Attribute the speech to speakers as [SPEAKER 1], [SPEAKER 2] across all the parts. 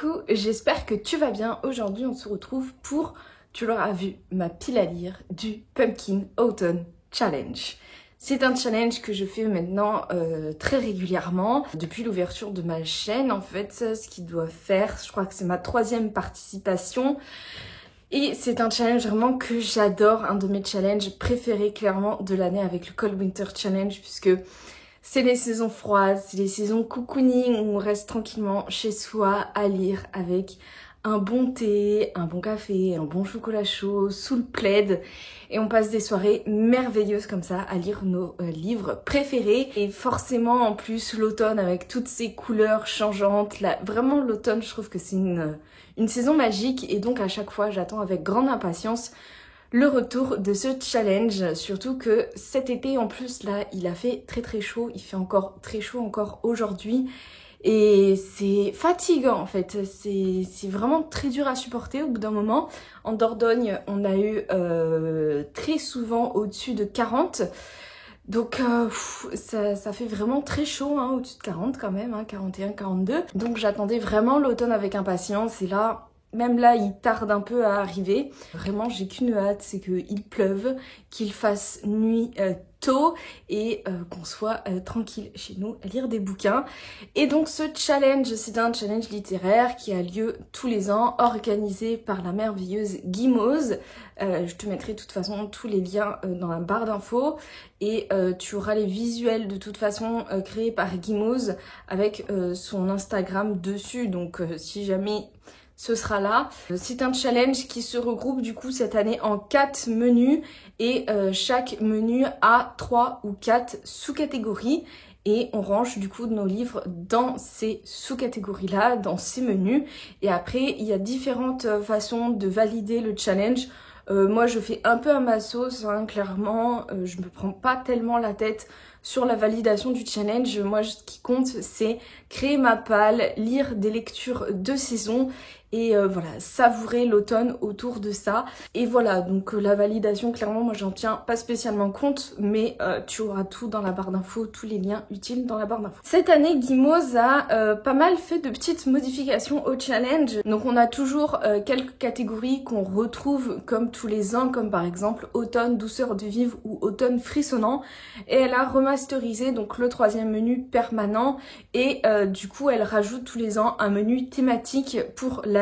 [SPEAKER 1] Coucou, j'espère que tu vas bien. Aujourd'hui on se retrouve pour, tu l'auras vu, ma pile à lire du Pumpkin Autumn Challenge. C'est un challenge que je fais maintenant très régulièrement depuis l'ouverture de ma chaîne. En fait, ce qu'il doit faire, je crois que c'est ma 3e participation. Et c'est un challenge vraiment que j'adore, un de mes challenges préférés clairement de l'année avec le Cold Winter Challenge, puisque c'est les saisons froides, c'est les saisons cocooning où on reste tranquillement chez soi à lire avec un bon thé, un bon café, un bon chocolat chaud, sous le plaid. Et on passe des soirées merveilleuses comme ça à lire nos livres préférés. Et forcément en plus l'automne avec toutes ces couleurs changeantes. Vraiment l'automne, je trouve que c'est une saison magique. Et donc à chaque fois j'attends avec grande impatience le retour de ce challenge, surtout que cet été en plus là il a fait très chaud, il fait encore très chaud encore aujourd'hui et c'est fatigant en fait, c'est vraiment très dur à supporter au bout d'un moment. En Dordogne on a eu très souvent au-dessus de 40, donc ça fait vraiment très chaud hein, au-dessus de 40 quand même, hein, 41, 42, donc j'attendais vraiment l'automne avec impatience et là... Même là, il tarde un peu à arriver. Vraiment, j'ai qu'une hâte, c'est qu'il pleuve, qu'il fasse nuit tôt et qu'on soit tranquille chez nous à lire des bouquins. Et donc ce challenge, c'est un challenge littéraire qui a lieu tous les ans, organisé par la merveilleuse Guimauze. Je te mettrai de toute façon tous les liens dans la barre d'infos et tu auras les visuels de toute façon créés par Guimauze avec son Instagram dessus. Donc si jamais... ce sera là. C'est un challenge qui se regroupe du coup cette année en 4 menus et chaque menu a 3 ou 4 sous-catégories et on range du coup nos livres dans ces sous-catégories là, dans ces menus. Et après il y a différentes façons de valider le challenge. Moi je fais un peu à ma sauce, hein, clairement, je me prends pas tellement la tête sur la validation du challenge. Moi ce qui compte c'est créer ma palle, lire des lectures de saison et voilà, savourer l'automne autour de ça. Et voilà, donc la validation, clairement, moi j'en tiens pas spécialement compte, mais tu auras tout dans la barre d'infos, tous les liens utiles dans la barre d'infos. Cette année, Guimauze a pas mal fait de petites modifications au challenge. Donc on a toujours quelques catégories qu'on retrouve comme tous les ans, comme par exemple automne, douceur de vivre ou automne frissonnant. Et elle a remasterisé donc le 3e menu permanent et du coup elle rajoute tous les ans un menu thématique pour l'année.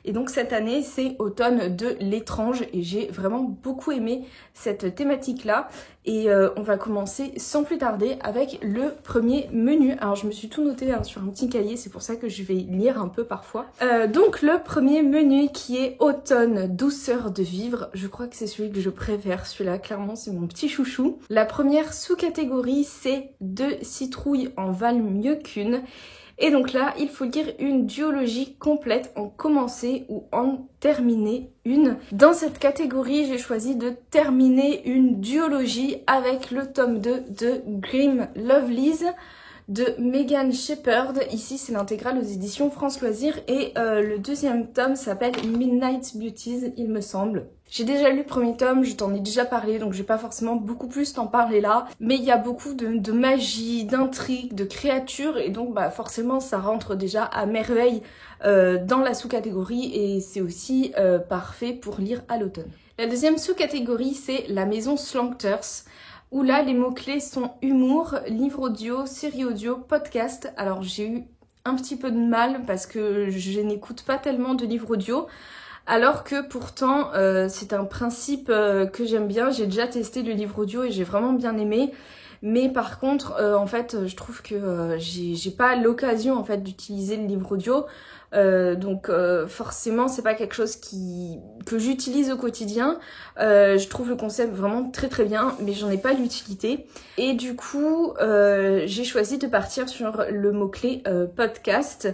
[SPEAKER 1] Et donc cette année c'est automne de l'étrange et j'ai vraiment beaucoup aimé cette thématique là. Et on va commencer sans plus tarder avec le premier menu. Alors je me suis tout noté hein, sur un petit cahier, c'est pour ça que je vais lire un peu parfois. Donc le premier menu qui est automne, douceur de vivre. Je crois que c'est celui que je préfère, celui-là clairement c'est mon petit chouchou. La première sous-catégorie c'est 2 citrouilles en valent mieux qu'une. Et donc là, il faut lire une duologie complète, en commencer ou en terminer une. Dans cette catégorie, j'ai choisi de terminer une duologie avec le tome 2 de Grim Lovelies de Megan Shepherd. Ici, c'est l'intégrale aux éditions France Loisirs et le 2e tome s'appelle Midnight Beauties, il me semble. J'ai déjà lu le 1er tome, je t'en ai déjà parlé, donc je vais pas forcément beaucoup plus t'en parler là. Mais il y a beaucoup de magie, d'intrigue, de créatures, et donc bah forcément ça rentre déjà à merveille dans la sous-catégorie, et c'est aussi parfait pour lire à l'automne. La 2e sous-catégorie, c'est La Maison Slancters, où là les mots-clés sont humour, livre audio, série audio, podcast. Alors j'ai eu un petit peu de mal parce que je n'écoute pas tellement de livres audio. Alors que pourtant c'est un principe que j'aime bien, j'ai déjà testé le livre audio et j'ai vraiment bien aimé. Mais par contre en fait je trouve que j'ai pas l'occasion en fait d'utiliser le livre audio. Donc forcément c'est pas quelque chose que j'utilise au quotidien. Je trouve le concept vraiment très bien, mais j'en ai pas l'utilité. Et du coup j'ai choisi de partir sur le mot-clé podcast,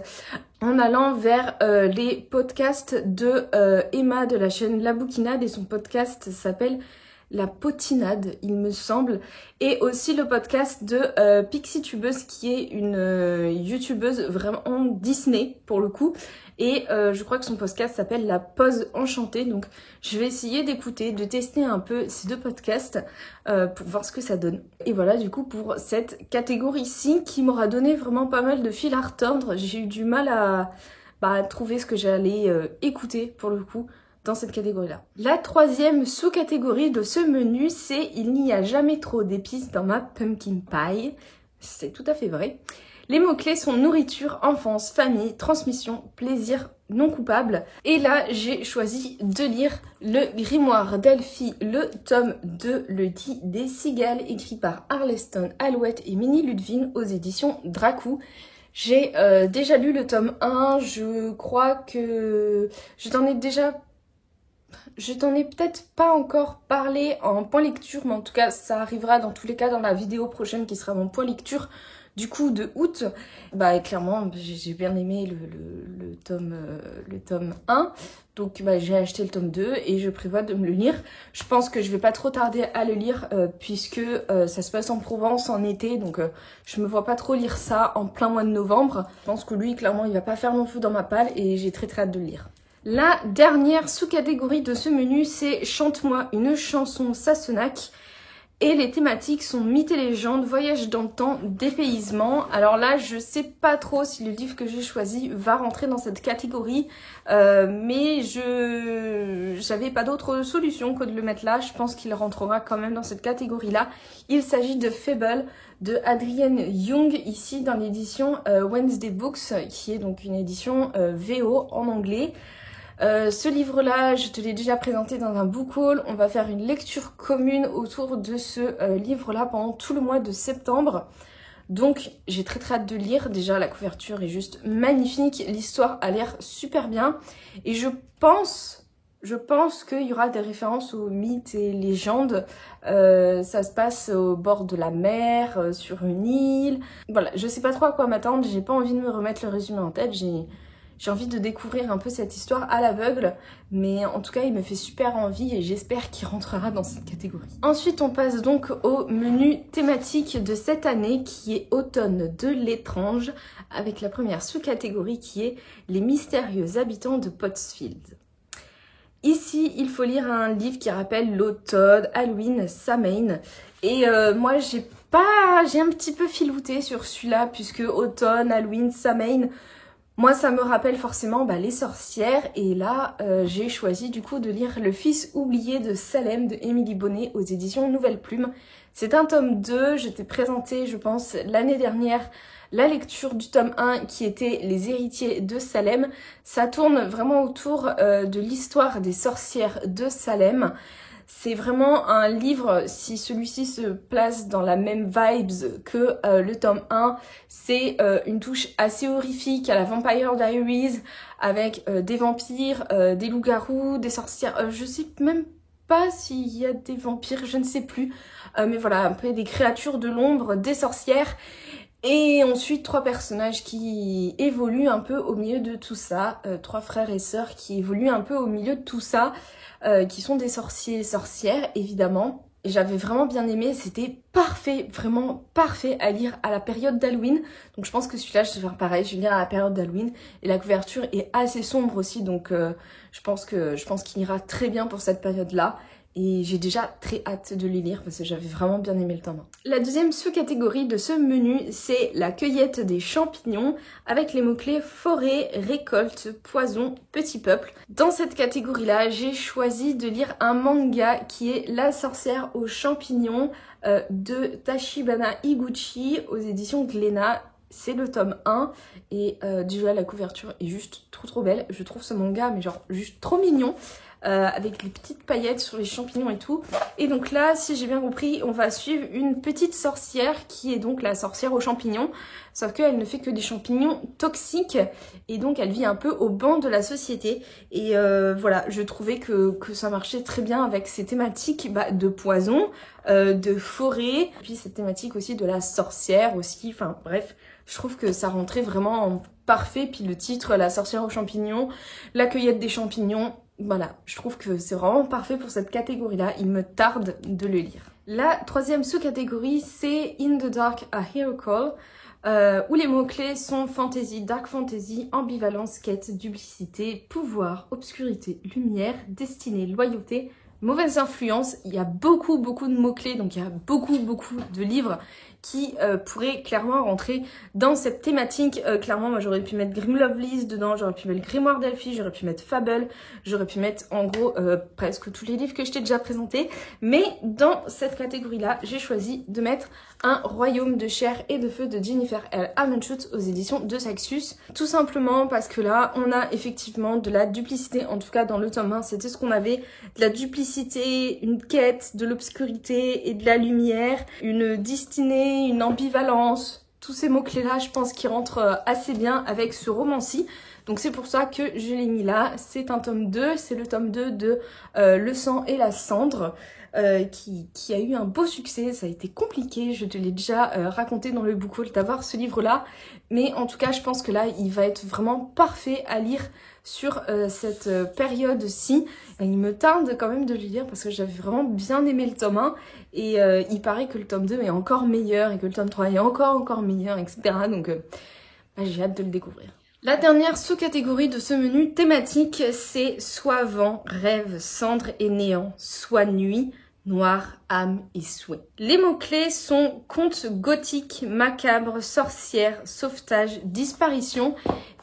[SPEAKER 1] en allant vers les podcasts de Emma de la chaîne La Bouquinade, et son podcast s'appelle La Potinade, il me semble, et aussi le podcast de Pixitubeuse, qui est une youtubeuse vraiment Disney pour le coup, et je crois que son podcast s'appelle La Pause Enchantée. Donc je vais essayer d'écouter, de tester un peu ces 2 podcasts pour voir ce que ça donne. Et voilà du coup pour cette catégorie-ci qui m'aura donné vraiment pas mal de fil à retordre. J'ai eu du mal trouver ce que j'allais écouter pour le coup dans cette catégorie-là. La troisième sous-catégorie de ce menu, c'est il n'y a jamais trop d'épices dans ma pumpkin pie. C'est tout à fait vrai. Les mots-clés sont nourriture, enfance, famille, transmission, plaisir non coupable. Et là, j'ai choisi de lire le grimoire d'Elphie, le tome 2, Le dit des cigales, écrit par Arleston, Alouette et Minnie Ludwig aux éditions Dracou. J'ai déjà lu le tome 1, je crois que je t'en ai peut-être pas encore parlé en point lecture, mais en tout cas ça arrivera dans tous les cas dans la vidéo prochaine qui sera mon point lecture du coup de août. Clairement j'ai bien aimé le tome 1, donc j'ai acheté le tome 2 et je prévois de me le lire. Je pense que je vais pas trop tarder à le lire puisque ça se passe en Provence en été, donc je me vois pas trop lire ça en plein mois de novembre. Je pense que lui clairement il va pas faire mon feu dans ma palle et j'ai très hâte de le lire. La dernière sous-catégorie de ce menu, c'est Chante-moi une chanson Sassenach. Et les thématiques sont mythes et légendes, voyage dans le temps, dépaysement. Alors là, je sais pas trop si le livre que j'ai choisi va rentrer dans cette catégorie, mais j'avais pas d'autre solution que de le mettre là. Je pense qu'il rentrera quand même dans cette catégorie-là. Il s'agit de Fable de Adrienne Young, ici dans l'édition Wednesday Books, qui est donc une édition VO en anglais. Ce livre-là, je te l'ai déjà présenté dans un book haul. On va faire une lecture commune autour de ce livre-là pendant tout le mois de septembre. Donc j'ai très hâte de lire. Déjà la couverture est juste magnifique, l'histoire a l'air super bien. Et je pense qu'il y aura des références aux mythes et légendes. Ça se passe au bord de la mer, sur une île. Voilà, je sais pas trop à quoi m'attendre, j'ai pas envie de me remettre le résumé en tête. J'ai envie de découvrir un peu cette histoire à l'aveugle, mais en tout cas il me fait super envie et j'espère qu'il rentrera dans cette catégorie. Ensuite on passe donc au menu thématique de cette année qui est Automne de l'étrange, avec la première sous-catégorie qui est les mystérieux habitants de Pottsfield. Ici il faut lire un livre qui rappelle l'automne, Halloween, Samhain, et moi j'ai un petit peu filouté sur celui-là puisque automne, Halloween, Samhain, moi, ça me rappelle forcément les sorcières, et là, j'ai choisi du coup de lire Le fils oublié de Salem de Émilie Bonnet aux éditions Nouvelle Plume. C'est un tome 2, je t'ai présenté, je pense, l'année dernière, la lecture du tome 1 qui était Les héritiers de Salem. Ça tourne vraiment autour de l'histoire des sorcières de Salem. C'est vraiment un livre, si celui-ci se place dans la même vibes que le tome 1, c'est une touche assez horrifique à la Vampire Diaries, avec des vampires, des loups-garous, des sorcières, je sais même pas s'il y a des vampires, je ne sais plus, mais voilà, un peu des créatures de l'ombre, des sorcières. Et ensuite, 3 personnages qui évoluent un peu au milieu de tout ça, 3 frères et sœurs qui évoluent un peu au milieu de tout ça, qui sont des sorciers et sorcières, évidemment. Et j'avais vraiment bien aimé, c'était parfait, vraiment parfait à lire à la période d'Halloween. Donc je pense que celui-là, je vais faire pareil, je vais lire à la période d'Halloween. Et la couverture est assez sombre aussi, donc je pense qu'il ira très bien pour cette période-là. Et j'ai déjà très hâte de les lire parce que j'avais vraiment bien aimé le tome 1. La deuxième sous-catégorie de ce menu, c'est la cueillette des champignons avec les mots-clés forêt, récolte, poison, petit peuple. Dans cette catégorie-là, j'ai choisi de lire un manga qui est La sorcière aux champignons de Tachibana Higuchi aux éditions Glénat. C'est le tome 1 et déjà la couverture est juste trop belle. Je trouve ce manga mais genre juste trop mignon. Avec les petites paillettes sur les champignons et tout. Et donc là, si j'ai bien compris, on va suivre une petite sorcière qui est donc la sorcière aux champignons, sauf qu'elle ne fait que des champignons toxiques et donc elle vit un peu au banc de la société. Et voilà, je trouvais que ça marchait très bien avec ces thématiques de poison, de forêt, et puis cette thématique aussi de la sorcière aussi, enfin bref. Je trouve que ça rentrait vraiment parfait, puis le titre, la sorcière aux champignons, la cueillette des champignons, voilà, je trouve que c'est vraiment parfait pour cette catégorie-là, il me tarde de le lire. La troisième sous-catégorie, c'est In the Dark, A Hero Call, où les mots-clés sont fantasy, dark fantasy, ambivalence, quête, duplicité, pouvoir, obscurité, lumière, destinée, loyauté, mauvaise influence. Il y a beaucoup de mots-clés, donc il y a beaucoup de livres qui pourraient clairement rentrer dans cette thématique. Clairement, moi j'aurais pu mettre Grim Lovelace dedans, j'aurais pu mettre le Grimoire d'Elphie, j'aurais pu mettre Fable, j'aurais pu mettre en gros presque tous les livres que je t'ai déjà présentés. Mais dans cette catégorie-là, j'ai choisi de mettre Un royaume de chair et de feu de Jennifer L. Armentrout aux éditions de Saxus. Tout simplement parce que là, on a effectivement de la duplicité, en tout cas dans le tome 1, c'était ce qu'on avait, de la duplicité, une quête, de l'obscurité et de la lumière, une destinée, une ambivalence, tous ces mots-clés-là, je pense qu'ils rentrent assez bien avec ce roman-ci. Donc c'est pour ça que je l'ai mis là. C'est un tome 2, c'est le tome 2 de Le sang et la cendre. Qui a eu un beau succès, ça a été compliqué, je te l'ai déjà raconté dans le book haul d'avoir ce livre-là, mais en tout cas je pense que là il va être vraiment parfait à lire sur cette période-ci. Il me tarde quand même de le lire parce que j'avais vraiment bien aimé le tome 1 et il paraît que le tome 2 est encore meilleur et que le tome 3 est encore meilleur, etc. Donc j'ai hâte de le découvrir. La dernière sous-catégorie de ce menu thématique, c'est soit vent, rêve, cendre et néant, soit nuit, noir, âme et souhait. Les mots-clés sont conte gothique, macabre, sorcière, sauvetage, disparition.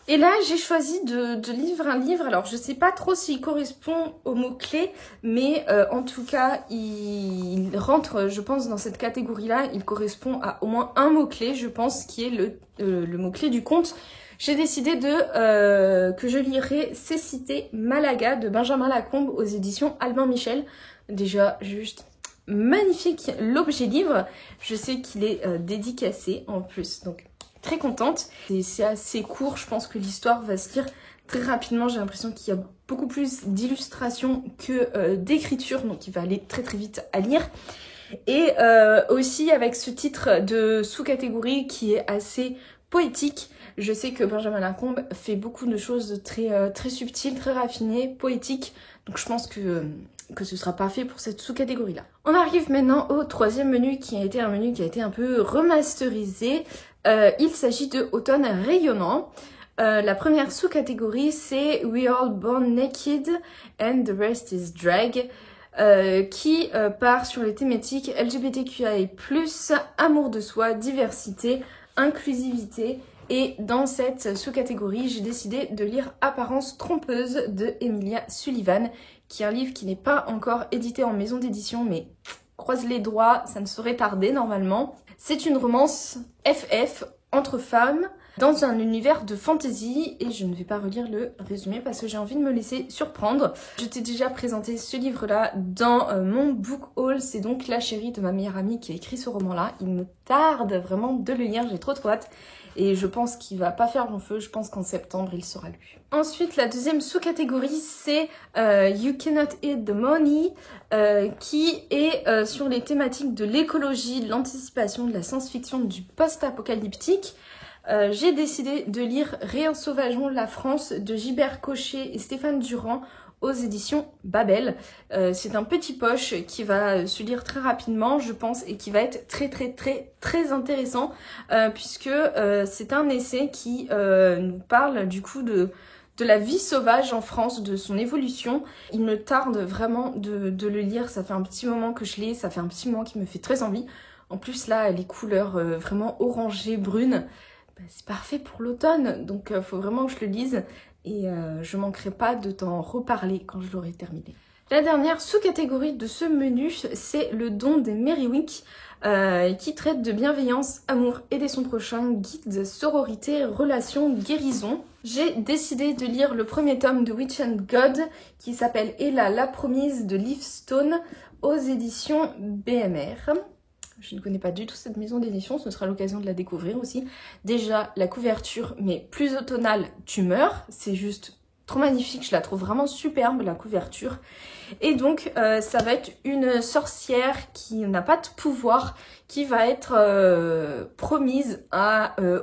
[SPEAKER 1] Et là, j'ai choisi de lire un livre, alors je sais pas trop s'il correspond aux mots-clés, mais en tout cas, il rentre, je pense, dans cette catégorie-là. Il correspond à au moins un mot-clé, je pense, qui est le mot-clé du conte. J'ai décidé que je lirai Cécité Malaga de Benjamin Lacombe aux éditions Albin Michel. Déjà, juste magnifique l'objet livre. Je sais qu'il est dédicacé en plus, donc très contente. C'est assez court, je pense que l'histoire va se lire très rapidement. J'ai l'impression qu'il y a beaucoup plus d'illustrations que d'écriture, donc il va aller très très vite à lire. Et aussi avec ce titre de sous-catégorie qui est assez poétique. Je sais que Benjamin Lacombe fait beaucoup de choses très subtiles, très raffinées, poétiques. Donc je pense que ce sera parfait pour cette sous-catégorie-là. On arrive maintenant au troisième menu qui a été un menu qui a été un peu remasterisé. Il s'agit de Automne rayonnant. La première sous-catégorie c'est We All Born Naked and the Rest is Drag. Qui part sur les thématiques LGBTQIA+, amour de soi, diversité, inclusivité. Et dans cette sous-catégorie, j'ai décidé de lire Apparence trompeuse de Emilia Sullivan, qui est un livre qui n'est pas encore édité en maison d'édition, mais croise les doigts, ça ne saurait tarder normalement. C'est une romance FF entre femmes dans un univers de fantasy et je ne vais pas relire le résumé parce que j'ai envie de me laisser surprendre. Je t'ai déjà présenté ce livre-là dans mon book haul, c'est donc La chérie de ma meilleure amie qui a écrit ce roman-là. Il me tarde vraiment de le lire, j'ai trop hâte. Et je pense qu'il va pas faire long feu, je pense qu'en septembre il sera lu. Ensuite, la deuxième sous-catégorie, c'est You Cannot Eat the Money, qui est sur les thématiques de l'écologie, de l'anticipation, de la science-fiction, du post-apocalyptique. J'ai décidé de lire Réensauvageons la France de Gilbert Cochet et Stéphane Durand aux éditions Babel. C'est un petit poche qui va se lire très rapidement, je pense, et qui va être très intéressant puisque c'est un essai qui nous parle du coup de la vie sauvage en France, de son évolution. Il me tarde vraiment de le lire, ça fait un petit moment que je l'ai, ça fait un petit moment qui me fait très envie. En plus là, les couleurs vraiment orangées, brunes, c'est parfait pour l'automne, donc faut vraiment que je le lise. Et je manquerai pas de t'en reparler quand je l'aurai terminé. La dernière sous-catégorie de ce menu, c'est le don des Merryweek, qui traite de bienveillance, amour, aider son prochain, guide, sororité, relations, guérison. J'ai décidé de lire le premier tome de Witch and God, qui s'appelle Ella, la promise de Leaf Stone, aux éditions BMR. Je ne connais pas du tout cette maison d'édition, ce sera l'occasion de la découvrir aussi. Déjà, la couverture, mais plus automnale, tu meurs. C'est juste trop magnifique, je la trouve vraiment superbe, la couverture. Et donc, ça va être une sorcière qui n'a pas de pouvoir, qui va être promise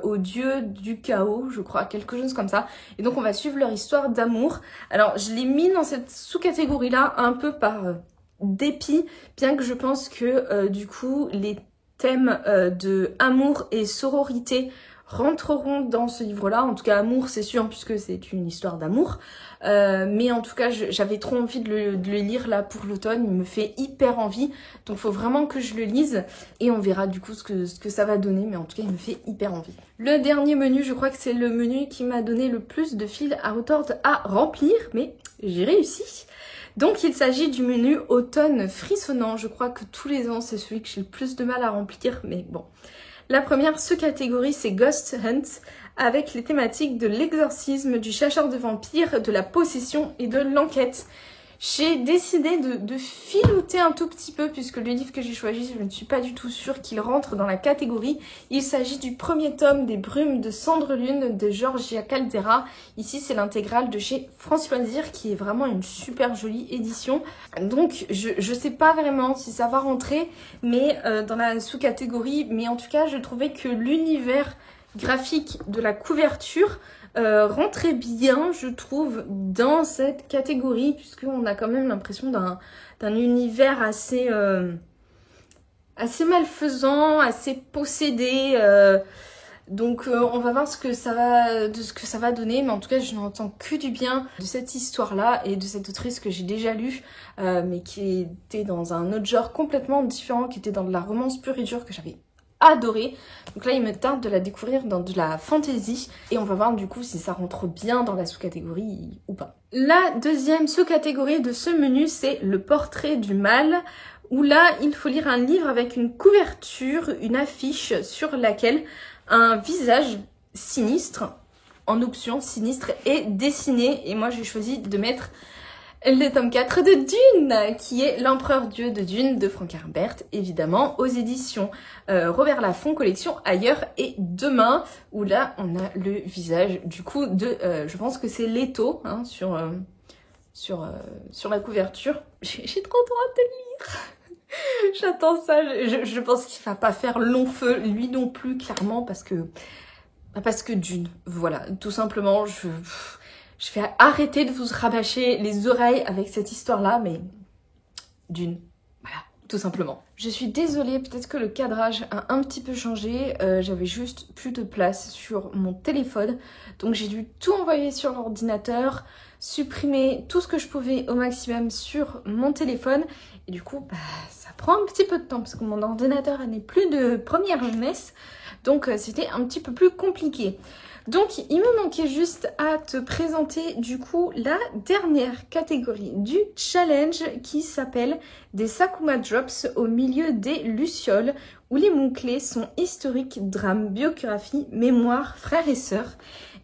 [SPEAKER 1] au dieu du chaos, je crois, quelque chose comme ça. Et donc, on va suivre leur histoire d'amour. Alors, je l'ai mis dans cette sous-catégorie-là un peu par dépit, bien que je pense que du coup les thèmes de amour et sororité rentreront dans ce livre-là. En tout cas, amour, c'est sûr, puisque c'est une histoire d'amour. Mais en tout cas, j'avais trop envie de le lire là pour l'automne. Il me fait hyper envie. Donc, il faut vraiment que je le lise. Et on verra du coup ce que ça va donner. Mais en tout cas, il me fait hyper envie. Le dernier menu, je crois que c'est le menu qui m'a donné le plus de fil à retordre à remplir. Mais j'ai réussi. Donc il s'agit du menu automne frissonnant. Je crois que tous les ans c'est celui que j'ai le plus de mal à remplir, mais bon. La première sous-catégorie c'est Ghost Hunt avec les thématiques de l'exorcisme, du chasseur de vampires, de la possession et de l'enquête. J'ai décidé de filouter un tout petit peu puisque le livre que j'ai choisi, je ne suis pas du tout sûre qu'il rentre dans la catégorie. Il s'agit du premier tome des Brumes de Cendre Lune de Georgia Caldera. Ici, c'est l'intégrale de chez France Loisirs qui est vraiment une super jolie édition. Donc, je sais pas vraiment si ça va rentrer mais dans la sous-catégorie. Mais en tout cas, je trouvais que l'univers graphique de la couverture rentrait bien, je trouve, dans cette catégorie, puisqu'on a quand même l'impression d'un univers assez malfaisant, assez possédé. Donc on va voir ce que ça va donner, mais en tout cas je n'entends que du bien de cette histoire-là et de cette autrice que j'ai déjà lue, mais qui était dans un autre genre complètement différent, qui était dans de la romance pure et dure que j'avais adoré. Donc là il me tarde de la découvrir dans de la fantasy et on va voir du coup si ça rentre bien dans la sous-catégorie ou pas. La deuxième sous-catégorie de ce menu c'est le portrait du mal, où là il faut lire un livre avec une couverture, une affiche sur laquelle un visage sinistre, en option sinistre, est dessiné et moi j'ai choisi de mettre le tome 4 de Dune, qui est l'empereur dieu de Dune de Frank Herbert, évidemment, aux éditions Robert Laffont, collection Ailleurs et Demain, où là, on a le visage, du coup, de, je pense que c'est Leto, hein, sur la couverture. J'ai trop hâte de le lire. J'attends ça, je pense qu'il va pas faire long feu, lui non plus, clairement, parce que Dune, voilà, tout simplement, je vais arrêter de vous rabâcher les oreilles avec cette histoire-là, mais Dune, voilà, tout simplement. Je suis désolée, peut-être que le cadrage a un petit peu changé, j'avais juste plus de place sur mon téléphone, donc j'ai dû tout envoyer sur l'ordinateur, supprimer tout ce que je pouvais au maximum sur mon téléphone, et du coup, ça prend un petit peu de temps, parce que mon ordinateur n'est plus de première jeunesse, donc c'était un petit peu plus compliqué. Donc il me manquait juste à te présenter du coup la dernière catégorie du challenge qui s'appelle des Sakuma Drops au milieu des Lucioles, où les mots-clés sont historique, drame, biographie, mémoire, frères et sœurs.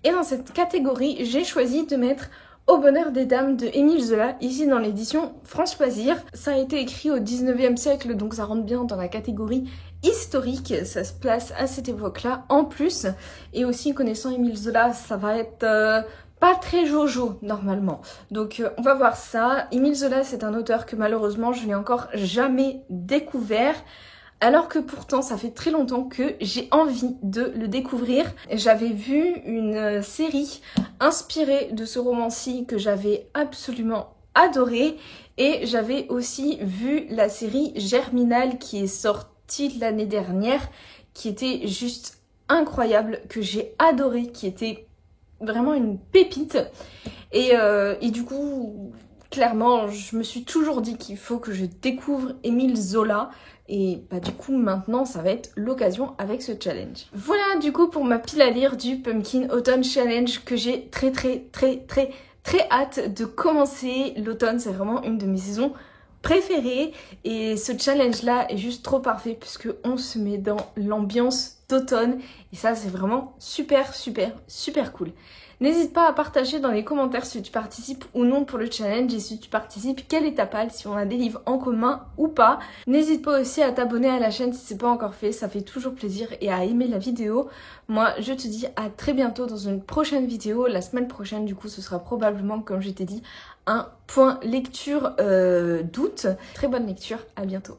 [SPEAKER 1] Et dans cette catégorie, j'ai choisi de mettre Au bonheur des dames de Émile Zola, ici dans l'édition France Loisirs. Ça a été écrit au 19e siècle, donc ça rentre bien dans la catégorie historique, ça se place à cette époque-là en plus. Et aussi, connaissant Émile Zola, ça va être pas très jojo normalement. Donc on va voir ça. Émile Zola, c'est un auteur que malheureusement je n'ai encore jamais découvert. Alors que pourtant ça fait très longtemps que j'ai envie de le découvrir. J'avais vu une série inspirée de ce roman-ci que j'avais absolument adoré. Et j'avais aussi vu la série Germinal qui est sortie l'année dernière, qui était juste incroyable, que j'ai adoré, qui était vraiment une pépite. Et du coup, clairement, je me suis toujours dit qu'il faut que je découvre Émile Zola. Et du coup, maintenant, ça va être l'occasion avec ce challenge. Voilà, du coup, pour ma pile à lire du Pumpkin Autumn Challenge que j'ai très hâte de commencer. L'automne, c'est vraiment une de mes saisons préférées. Et ce challenge-là est juste trop parfait puisque on se met dans l'ambiance d'automne. Et ça, c'est vraiment super cool. N'hésite pas à partager dans les commentaires si tu participes ou non pour le challenge et si tu participes, quelle est ta palle, si on a des livres en commun ou pas. N'hésite pas aussi à t'abonner à la chaîne si c'est pas encore fait, ça fait toujours plaisir, et à aimer la vidéo. Moi, je te dis à très bientôt dans une prochaine vidéo. La semaine prochaine, du coup, ce sera probablement, comme je t'ai dit, un point lecture d'août. Très bonne lecture, à bientôt.